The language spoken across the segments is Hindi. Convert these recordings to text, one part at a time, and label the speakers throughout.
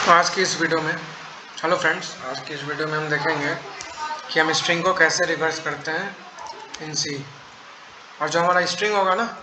Speaker 1: आज की इस वीडियो में हेलो फ्रेंड्स, आज की इस वीडियो में हम देखेंगे कि हम स्ट्रिंग को कैसे रिवर्स करते हैं इन सी। और जो हमारा स्ट्रिंग होगा ना,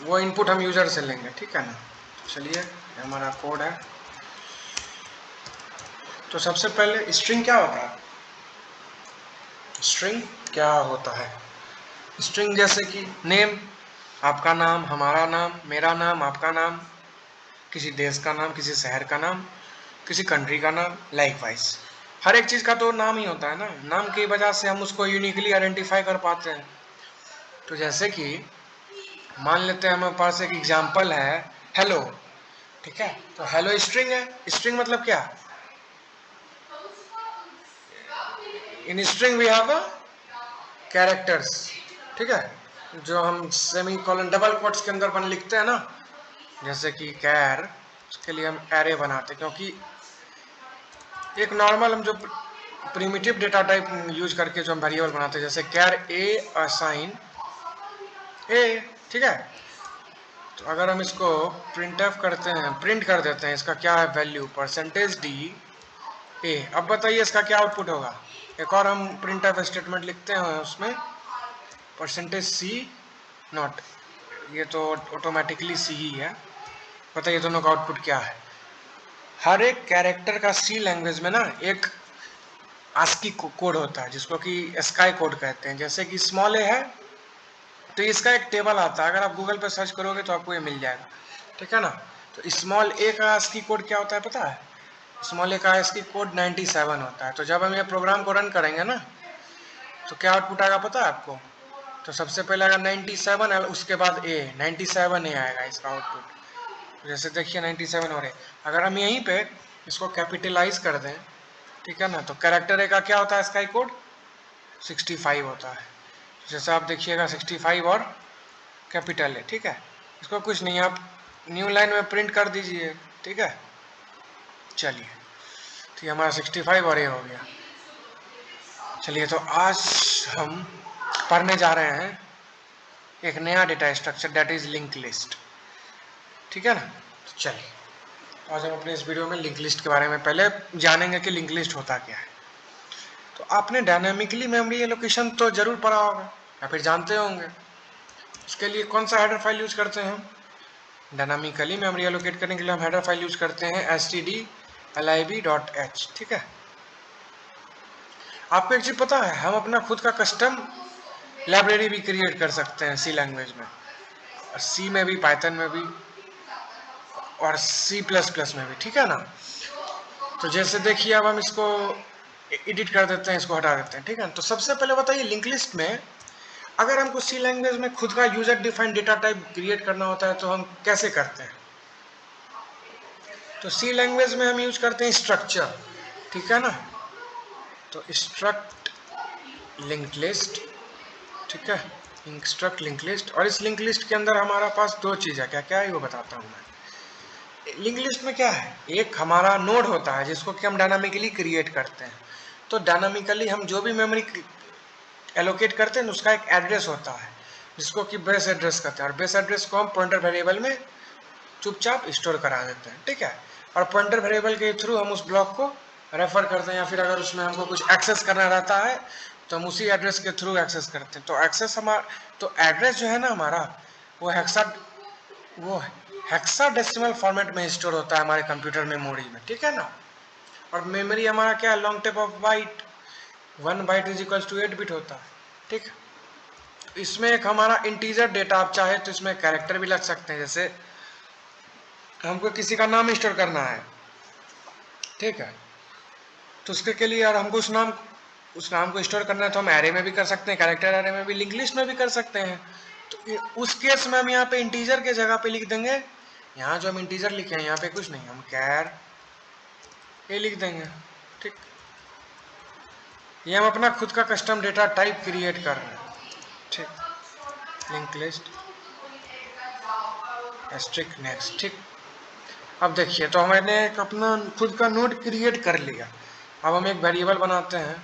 Speaker 1: वो इनपुट हम यूजर से लेंगे, ठीक है ना। चलिए, ये हमारा कोड है। तो सबसे पहले स्ट्रिंग क्या होता है? स्ट्रिंग क्या होता है? स्ट्रिंग जैसे कि नेम, आपका नाम, हमारा नाम, मेरा नाम, आपका नाम, किसी देश का नाम, किसी शहर का नाम, किसी कंट्री का नाम, लाइक वाइज हर एक चीज का तो नाम ही होता है ना। नाम की वजह से हम उसको यूनिकली आइडेंटिफाई कर पाते हैं। तो जैसे कि मान लेते हैं हमारे पास एक एग्जांपल है हेलो, ठीक है। तो हेलो स्ट्रिंग है। स्ट्रिंग मतलब क्या? In string we have characters, ठीक है, जो हम सेमी कॉलन डबल कोट्स के अंदर बन लिखते हैं ना, जैसे कि कैर, उसके लिए हम एरे बनाते हैं, क्योंकि एक नॉर्मल हम जो प्रिमिटिव डेटा टाइप यूज करके जो हम वेरिएबल बनाते हैं, जैसे कैर ए असाइन ए, ठीक है। तो अगर हम इसको प्रिंट एफ करते हैं, प्रिंट कर देते हैं, इसका क्या है वैल्यू, परसेंटेज डी ए। अब बताइए इसका क्या आउटपुट होगा। एक और हम प्रिंट एफ स्टेटमेंट लिखते हैं, उसमें परसेंटेज सी नॉट, ये तो ऑटोमेटिकली सी ही है। बताइए दोनों का आउटपुट क्या है। हर एक कैरेक्टर का सी लैंग्वेज में ना एक आस्की कोड होता है, जिसको कि स्काई कोड कहते हैं। जैसे कि स्मॉल ए है तो इसका एक टेबल आता है, अगर आप गूगल पर सर्च करोगे तो आपको ये मिल जाएगा, ठीक है ना। तो स्मॉल ए का आस्की कोड क्या होता है पता है? स्मॉल ए का आस्की कोड 97 होता है। तो जब हम ये प्रोग्राम को रन करेंगे ना, तो क्या आउटपुट आएगा पता है आपको? तो सबसे पहले अगर 97 है, उसके बाद ए, 97 ए आएगा इसका आउटपुट। जैसे देखिए 97 हो रहे। अगर हम यहीं पे इसको कैपिटलाइज कर दें, ठीक है ना, तो कैरेक्टर ए का क्या होता है स्काई कोड? 65 होता है। जैसे आप देखिएगा 65 और कैपिटल है, ठीक है। इसको कुछ नहीं, आप न्यू लाइन में प्रिंट कर दीजिए, ठीक है। चलिए, तो ये हमारा 65 और ये हो गया। चलिए, तो आज हम पढ़ने जा रहे हैं एक नया data structure, that is link list, ठीक है ना। तो चलिए, आज हम अपने इस वीडियो में लिंक लिस्ट के बारे में पहले जानेंगे कि लिंक लिस्ट होता क्या है। तो आपने डायनामिकली मेमोरी एलोकेशन तो जरूर पढ़ा होगा या फिर जानते होंगे। उसके लिए कौन सा हेडर फाइल यूज करते हैं हम? डायनामिकली मेमोरी एलोकेट करने के लिए हम हेडर फाइल यूज करते हैं stdlib.h, ठीक है। आपको एक चीज पता है, हम अपना खुद का कस्टम लाइब्रेरी भी क्रिएट कर सकते हैं सी लैंग्वेज में, सी में भी, पाइथन में भी और C++ में भी, ठीक है ना। तो जैसे देखिए, अब हम इसको एडिट कर देते हैं, इसको हटा देते हैं, ठीक है। तो सबसे पहले बताइए, लिंक लिस्ट में अगर हमको सी लैंग्वेज में खुद का user defined data type create करना होता है तो हम कैसे करते हैं? तो सी लैंग्वेज में हम यूज करते हैं स्ट्रक्चर, ठीक है ना। तो स्ट्रक्ट लिंक लिस्ट, ठीक है, इंस्ट्रक्ट लिंक लिस्ट। और इस लिंक लिस्ट के अंदर हमारा पास दो चीज है, क्या क्या है वो बताता हूँ मैं। लिंक लिस्ट में क्या है, एक हमारा नोड होता है जिसको कि हम डायनामिकली क्रिएट करते हैं। तो डायनामिकली हम जो भी मेमोरी एलोकेट करते हैं उसका एक एड्रेस होता है, जिसको कि बेस एड्रेस कहते हैं। और बेस एड्रेस को हम पॉइंटर वेरिएबल में चुपचाप स्टोर करा देते हैं, ठीक है। और पॉइंटर वेरिएबल के थ्रू हम उस ब्लॉक को रेफर करते हैं, या फिर अगर उसमें हमको कुछ एक्सेस करना रहता है तो हम उसी एड्रेस के थ्रू एक्सेस करते हैं। तो एक्सेस हमारा, तो एड्रेस जो है ना हमारा, वो हेक्साडेसिमल फॉर्मेट में स्टोर होता है हमारे कंप्यूटर मेमोरी में, ठीक है ना। और मेमोरी हमारा क्या है, long tape of byte, 1 byte is equal to 8 bit होता है, ठीक। इसमें एक हमारा इंटीजर डेटा, आप चाहे तो इसमें कैरेक्टर भी लग सकते हैं। जैसे हमको किसी का नाम स्टोर करना है, ठीक है, तो उसके के लिए यार हमको उस नाम को स्टोर करना है, तो हम एरे में भी कर सकते हैं, कैरेक्टर एरे में भी, लिंक लिस्ट में भी कर सकते हैं। तो उस केस में हम यहाँ पे इंटीजर के जगह पे लिख देंगे, यहाँ जो हम इंटीजर लिखे हैं यहाँ पे कुछ नहीं, हम कैर ये लिख देंगे, ठीक। ये हम अपना खुद का कस्टम डेटा टाइप क्रिएट कर रहे हैं, ठीक। लिंक लिस्ट एस्ट्रिक नेक्स्ट, ठीक। अब देखिए, तो हमने एक अपना खुद का नोड क्रिएट कर लिया। अब हम एक वेरिएबल बनाते हैं।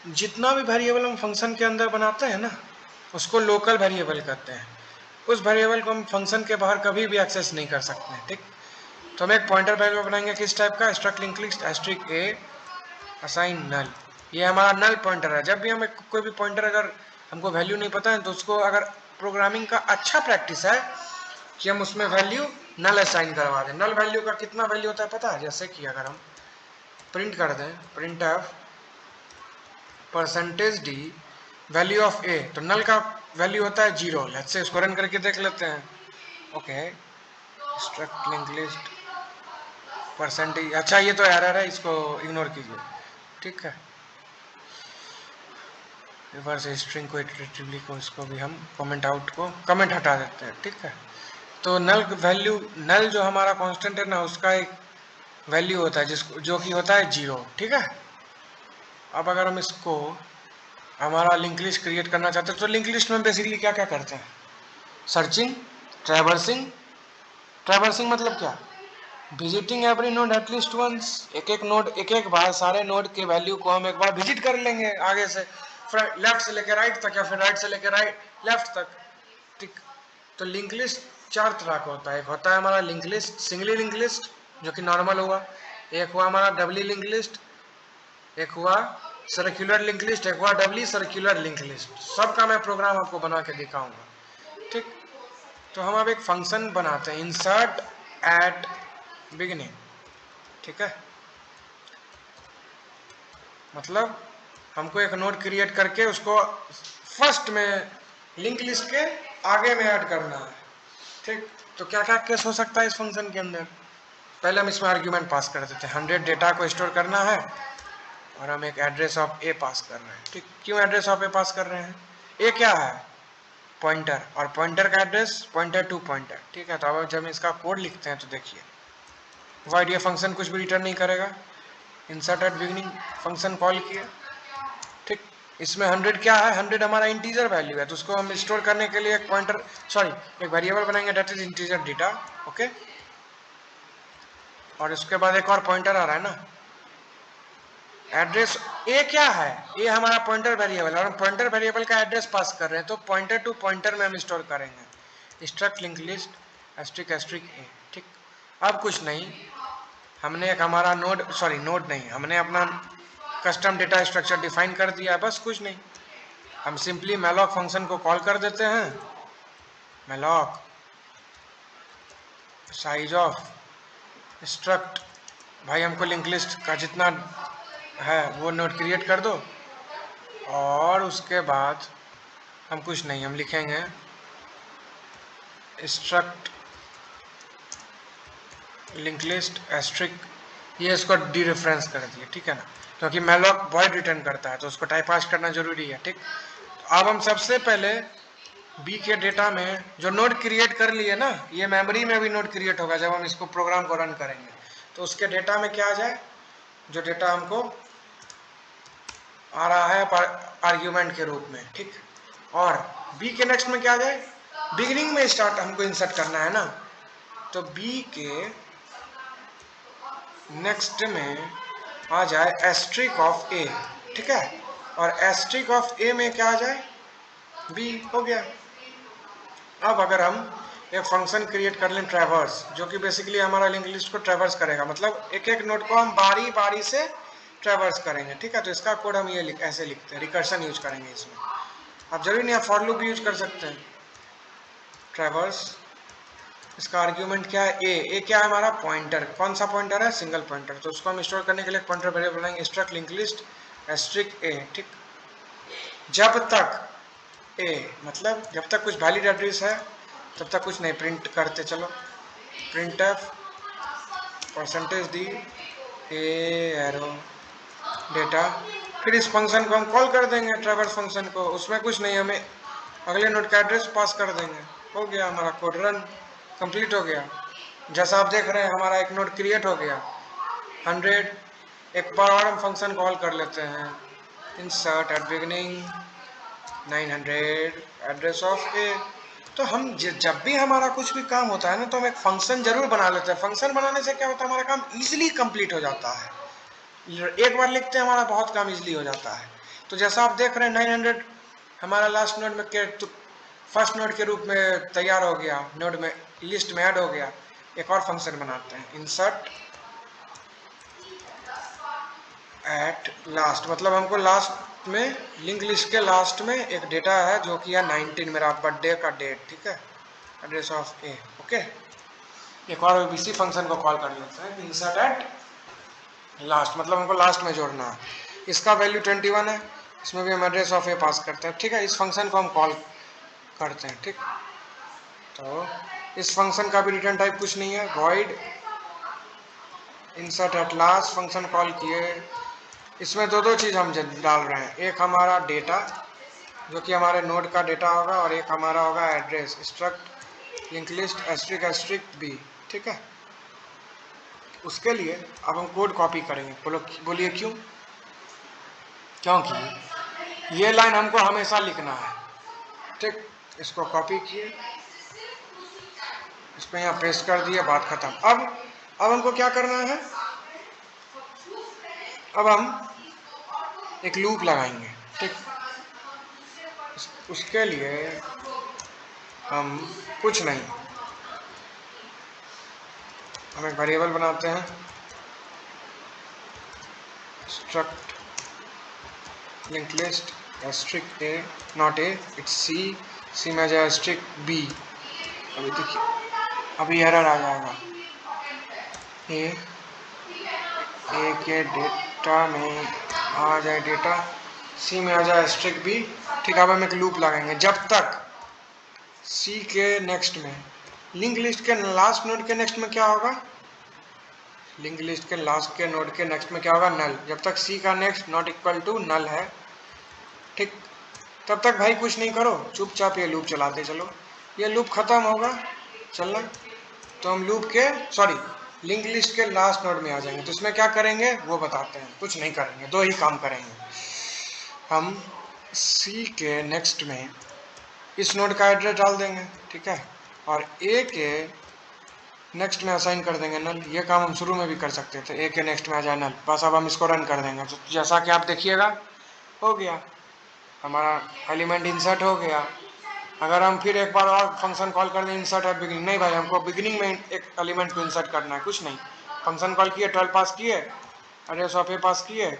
Speaker 1: जितना भी वेरिएबल हम फंक्शन के अंदर बनाते हैं ना, उसको लोकल वेरिएबल कहते हैं। उस वेरिएबल को हम फंक्शन के बाहर कभी भी एक्सेस नहीं कर सकते हैं, ठीक। तो हम एक पॉइंटर वैल्यू बनाएंगे किस टाइप का, स्ट्रक्ट लिंक लिस्ट एस्ट्रिक ए असाइन नल। ये हमारा नल पॉइंटर है। जब भी हमें कोई भी पॉइंटर अगर हमको वैल्यू नहीं पता है तो उसको अगर प्रोग्रामिंग का अच्छा प्रैक्टिस है कि हम उसमें वैल्यू नल असाइन करवा दें। नल वैल्यू का कितना वैल्यू होता है पता है? जैसे कि अगर हम प्रिंट कर दें print F percentage D value of A, तो नल का वैल्यू होता है 0। लेट्स से इसको रन करके देख लेते हैं। Okay, struct link list percentage, अच्छा ये तो एरर है, इसको इग्नोर कीजिए। ठीक है, रिवर्स स्ट्रिंग को इटरेटिवली को इसको भी हम कमेंट आउट को कमेंट हटा देते हैं। ठीक है, तो नल वैल्यू, नल जो हमारा कांस्टेंट है ना, उसका एक वैल्यू होता है जिसको जो कि होता है 0। ठीक है, अब अगर हम इसको हमारा लिंक लिस्ट क्रिएट करना चाहते हैं तो लिंक लिस्ट में बेसिकली क्या क्या करते हैं? Searching, traversing. ट्रैवर्सिंग मतलब क्या? Visiting every node at least once. एक एक नोड, एक एक बार सारे नोड के वैल्यू को हम एक बार विजिट कर लेंगे, आगे से लेफ्ट से लेकर राइट तक या फिर राइट से लेकर राइट लेफ्ट तक। ठीक, तो लिंक लिस्ट 4 तरह का होता है। एक होता है हमारा link list singly link list जो कि नॉर्मल हुआ, एक हुआ हमारा डबली लिंक लिस्ट, एक हुआ सर्कुलर लिंक लिस्ट, एक हुआ डबली सर्कुलर लिंक लिस्ट। सबका मैं प्रोग्राम आपको बना के दिखाऊंगा। ठीक, तो हम अब एक फंक्शन बनाते हैं इंसर्ट एट बिगिनिंग। ठीक है, मतलब हमको एक नोड क्रिएट करके उसको फर्स्ट में लिंक लिस्ट के आगे में ऐड करना है। ठीक, तो क्या क्या केस हो सकता है इस फंक्शन के अंदर? पहले हम इसमें आर्ग्यूमेंट पास कर देते हैं। 100 डेटा को स्टोर करना है और हम एक एड्रेस ऑफ ए पास कर रहे हैं। ठीक, क्यों एड्रेस ऑफ ए पास कर रहे हैं? ए क्या है? पॉइंटर, और पॉइंटर का एड्रेस पॉइंटर टू पॉइंटर। ठीक है, तो अब जब इसका कोड लिखते हैं तो देखिए वाइड, ये फंक्शन कुछ भी रिटर्न नहीं करेगा। Insert at beginning function call किया। ठीक, इसमें 100 क्या है? 100 हमारा इंटीजर वैल्यू है, तो उसको हम स्टोर करने के लिए एक पॉइंटर सॉरी एक वेरिएबल बनाएंगे that is integer data. Okay, और उसके बाद एक और पॉइंटर आ रहा है ना, एड्रेस। ए क्या है? ए हमारा पॉइंटर वेरिएबल है और हम पॉइंटर वेरिएबल का एड्रेस पास कर रहे हैं, तो पॉइंटर टू पॉइंटर में हम स्टोर करेंगे struct link list asterisk asterisk A. ठीक, अब कुछ नहीं, हमने एक हमारा नोड नोड नहीं, हमने अपना कस्टम डेटा स्ट्रक्चर डिफाइन कर दिया है। बस कुछ नहीं, हम सिंपली मैलॉक फंक्शन को कॉल कर देते हैं। मैलॉक साइज ऑफ स्ट्रक्ट, भाई हमको लिंक लिस्ट का जितना है वो नोड क्रिएट कर दो, और उसके बाद हम कुछ नहीं, हम लिखेंगे स्ट्रक्ट लिंक लिस्ट एस्ट्रिक, ये इसको डी रेफरेंस कर दिए। ठीक है ना, क्योंकि मैलॉक वॉइड रिटर्न करता है तो उसको टाइप पास करना जरूरी है। ठीक, अब हम सबसे पहले बी के डेटा में जो नोड क्रिएट कर लिए ना, ये मेमोरी में भी नोड क्रिएट होगा जब हम इसको प्रोग्राम को रन करेंगे, तो उसके डेटा में क्या आ जाए, जो डेटा हमको आ रहा है आर्ग्यूमेंट के रूप में। ठीक, और बी के नेक्स्ट में क्या आ जाए, बिगिनिंग में स्टार्ट हमको इंसर्ट करना है ना, तो बी के नेक्स्ट में आ जाए एस्ट्रिक ऑफ ए। ठीक है, और एस्ट्रिक ऑफ ए में क्या आ जाए, बी। हो गया। अब अगर हम एक फंक्शन क्रिएट कर लें ट्रैवर्स, जो कि बेसिकली हमारा लिंक लिस्ट को ट्रैवर्स करेगा, मतलब एक एक नोड को हम बारी बारी से ट्रैवर्स करेंगे। ठीक है, तो इसका कोड हम ये ऐसे लिखते हैं, रिकर्शन यूज करेंगे इसमें। अब जरूरी नहीं है, फॉर लूप यूज कर सकते हैं। ट्रैवर्स, इसका आर्ग्यूमेंट क्या है, ए क्या है हमारा पॉइंटर, कौन सा पॉइंटर है, सिंगल पॉइंटर, तो उसको हम स्टोर करने के लिए पॉइंटर वेरिएबल बनाएंगे struct link list asterisk A. ठीक, जब तक ए मतलब जब तक कुछ वैलिड एड्रेस है तब तक कुछ नहीं प्रिंट करते चलो। Print F percentage D A arrow data, फिर इस फंक्शन को हम कॉल कर देंगे ट्रैवर्स फंक्शन को, उसमें कुछ नहीं, हमें अगले नोड का एड्रेस पास कर देंगे। हो गया, हमारा कोड रन कंप्लीट हो गया। जैसा आप देख रहे हैं हमारा एक नोड क्रिएट हो गया 100। एक बार और हम फंक्शन कॉल कर लेते हैं insert at beginning 900 address of A. तो हम जब भी हमारा कुछ भी काम होता है ना, तो हम एक फंक्शन जरूर बना लेते हैं। फंक्शन बनाने से क्या होता है, हमारा काम इजीली कंप्लीट हो जाता है। एक बार लिखते हैं हमारा बहुत काम इजीली हो जाता है। तो जैसा आप देख रहे हैं 900 हमारा लास्ट नोड में फर्स्ट नोड के रूप में तैयार हो गया, नोड में लिस्ट में ऐड हो गया। एक और फंक्शन बनाते हैं, इंसर्ट एट लास्ट, मतलब हमको लास्ट में लिंक लिस्ट के लास्ट में एक डेटा है जो कि है 19, मेरा बर्थडे का डेट, ठीक है, एड्रेस ऑफ ए, ओके। एक और इसी फंक्शन को कॉल कर लेते हैं, इंसर्ट एट लास्ट, मतलब हमको लास्ट में जोड़ना है। इसका वैल्यू 21 है, इसमें भी हम एड्रेस ऑफ ए पास करते हैं, ठीक है। इस फंक्शन को हम कॉल करते हैं, ठीक। तो इस फंक्शन का भी रिटर्न टाइप कुछ नहीं है, void insert at last function call किए, इसमें दो चीज़ हम डाल रहे हैं, एक हमारा डेटा जो कि हमारे नोड का डेटा होगा और एक हमारा होगा address, struct link list asterisk asterisk B, ठीक है। उसके लिए अब हम कोड कॉपी करेंगे, बोलिए क्यों? क्योंकि ये लाइन हमको हमेशा लिखना है, ठीक। इसको कॉपी किए, इसको यहाँ पेस्ट कर दिए, बात खत्म। अब हमको क्या करना है, अब हम एक लूप लगाएंगे, ठीक। उसके लिए हम कुछ नहीं, हम एक वेरिएबल बनाते हैं, struct link list asterisk A not A, it's C, C में आ जाए एस्ट्रिक बी। अभी देखिए, अभी एरर आ जाएगा, ए के डेटा में आ जाए डेटा, सी में आ जाए एस्ट्रिक बी, ठीक। अब हम एक लूप लगाएंगे जब तक सी के नेक्स्ट में, लिंक लिस्ट के लास्ट नोड के नेक्स्ट में क्या होगा, लिंक लिस्ट के लास्ट के नोड के नेक्स्ट में क्या होगा, नल। जब तक सी का next not equal to null है, ठीक, तब तक भाई कुछ नहीं करो, चुपचाप ये लूप चलाते चलो। ये लूप खत्म होगा चलना तो हम लूप के लिंक लिस्ट के लास्ट नोड में आ जाएंगे। तो इसमें क्या करेंगे वो बताते हैं, कुछ नहीं करेंगे, दो ही काम करेंगे। हम सी के नेक्स्ट में इस नोड का एड्रेस डाल देंगे, ठीक है, और ए के नेक्स्ट में असाइन कर देंगे नल। ये काम हम शुरू में भी कर सकते थे, ए के नेक्स्ट में आ जाए नल, बस अब हम इसको रन कर देंगे। तो जैसा कि आप देखिएगा हो गया, हमारा एलिमेंट इंसर्ट हो गया। अगर हम फिर एक बार और फंक्शन कॉल कर दें इंसर्ट एट बिगिनिंग, नहीं भाई, हमको बिगिनिंग में एक एलिमेंट को इंसर्ट करना है, कुछ नहीं। फंक्शन कॉल किए, 12 पास किए, एड्रेस ऑफ ए पास किए,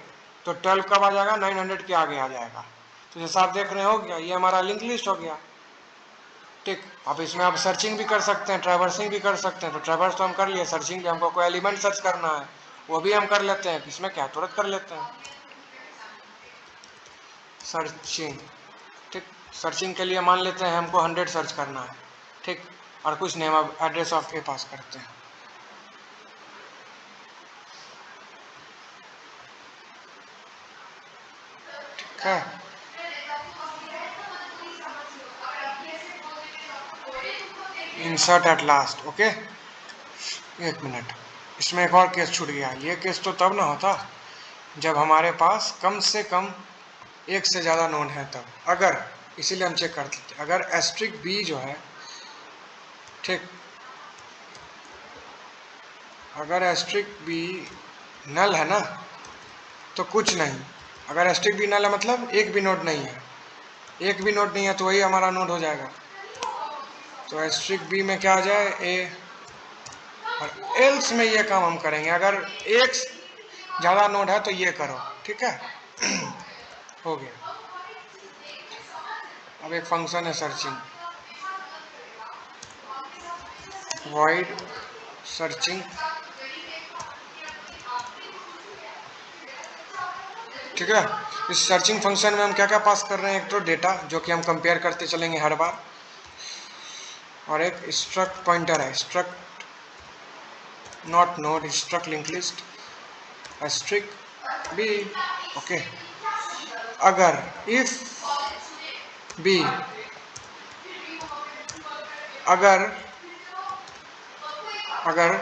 Speaker 1: तो 12 कब आ जाएगा, 900 के आगे आ जाएगा। तो जैसा आप देख रहे हो गया, ये हमारा लिंक लिस्ट हो गया, ठीक। अब इसमें आप सर्चिंग भी कर सकते हैं, ट्रैवर्सिंग भी कर सकते हैं। तो ट्रैवर्स तो हम कर लिए, सर्चिंग भी हमको कोई एलिमेंट सर्च करना है वो भी हम कर लेते हैं, इसमें क्या तुरंत कर लेते हैं सर्चिंग, ठीक। सर्चिंग के लिए मान लेते हैं हमको 100 सर्च करना है, ठीक, और कुछ नहीं, हम अब एड्रेस ऑफ ए पास करते हैं, ठीक है। Insert at last, okay. एक मिनट, इसमें एक और केस छूट गया। ये केस तो तब ना होता जब हमारे पास कम से कम एक से ज़्यादा नोड है तब, अगर, इसीलिए हम चेक करते थे, अगर एस्ट्रिक बी जो है, ठीक, अगर एस्ट्रिक बी नल है ना तो कुछ नहीं। अगर एस्ट्रिक बी नल है मतलब एक भी नोड नहीं है, एक भी नोड नहीं है तो वही हमारा नोड हो जाएगा। तो एस्ट्रिक बी में क्या आ जाए, ए, और एल्स में ये काम हम करेंगे, अगर एक ज़्यादा नोड है तो ये करो, ठीक है। हो गया। अब एक फंक्शन है सर्चिंग, वॉइड सर्चिंग, ठीक है। इस सर्चिंग फंक्शन में हम क्या क्या पास कर रहे हैं, एक तो डेटा जो कि हम कंपेयर करते चलेंगे हर बार, और एक स्ट्रक्ट पॉइंटर है, struct not node struct link list asterisk B, okay. अगर इफ बी, अगर अगर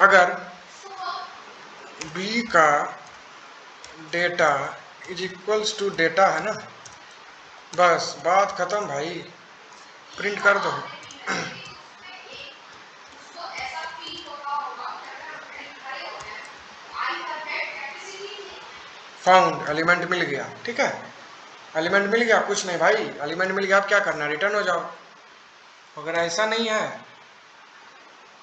Speaker 1: अगर बी का data is equals to data है ना, बस बात खत्म भाई, प्रिंट कर दो। फाउंड, एलिमेंट मिल गया, ठीक है, एलिमेंट मिल गया, कुछ नहीं भाई, एलिमेंट मिल गया, आप क्या करना, रिटर्न हो जाओ। अगर ऐसा नहीं है,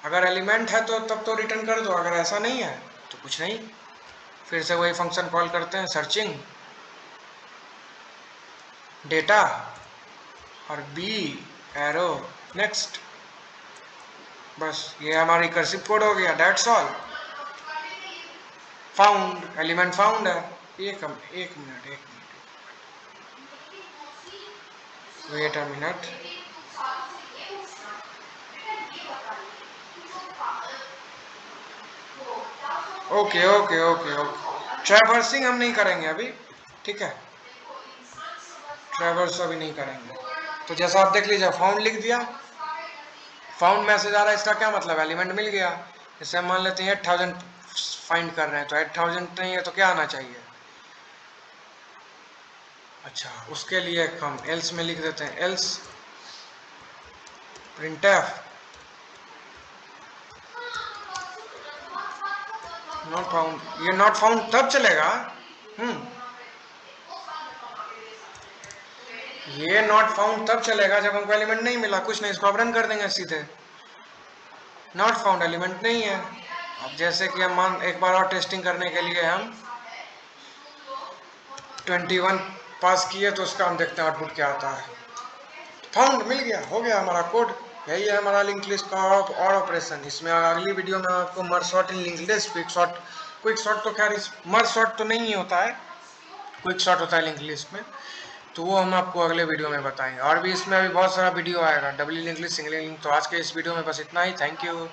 Speaker 1: अगर एलिमेंट है तो तब तो रिटर्न कर दो, अगर ऐसा नहीं है तो कुछ नहीं, फिर से वही फंक्शन कॉल करते हैं, सर्चिंग डेटा और बी एरो नेक्स्ट। बस ये हमारी रिकर्सिव कोड हो गया, that's all. Found, element found है। एक minute wait a minute. Okay okay okay okay, traversing हम नहीं करेंगे अभी, ठीक है, ट्रैवर्स अभी नहीं करेंगे। तो जैसा आप देख लीजिए, फाउंड लिख दिया, फाउंड मैसेज आ रहा है, इसका क्या मतलब, एलिमेंट मिल गया। जैसे हम मान लेते हैं 8000 फाइंड कर रहे हैं, तो 8000 नहीं है तो क्या आना चाहिए। अच्छा, उसके लिए हम एल्स में लिख देते हैं, एल्स प्रिंटफ नॉट फाउंड। ये नॉट फाउंड तब चलेगा, ये नॉट फाउंड तब चलेगा जब हमको एलिमेंट नहीं मिला, कुछ नहीं, इसको अब रन कर देंगे सीधे। नॉट फाउंड एलिमेंट नहीं है। अब जैसे कि हम मान एक बार और टेस्टिंग करने के लिए हम 21 पास किए, तो उसका हम देखते हैं आउटपुट क्या आता है। फाउंड मिल गया, हो गया हमारा कोड। यही है हमारा लिंक लिस्ट का और ऑपरेशन। इसमें अगली वीडियो में आपको मर्ज सॉर्ट इन लिंक लिस्ट, क्विक सॉर्ट तो खैर मर्ज सॉर्ट तो नहीं होता है, क्विक सॉर्ट होता है लिंक लिस्ट में, तो वो हम आपको अगले वीडियो में बताएंगे। और भी इसमें अभी बहुत सारा वीडियो आएगा, double link list, single link. तो आज के इस वीडियो में बस इतना ही, थैंक यू।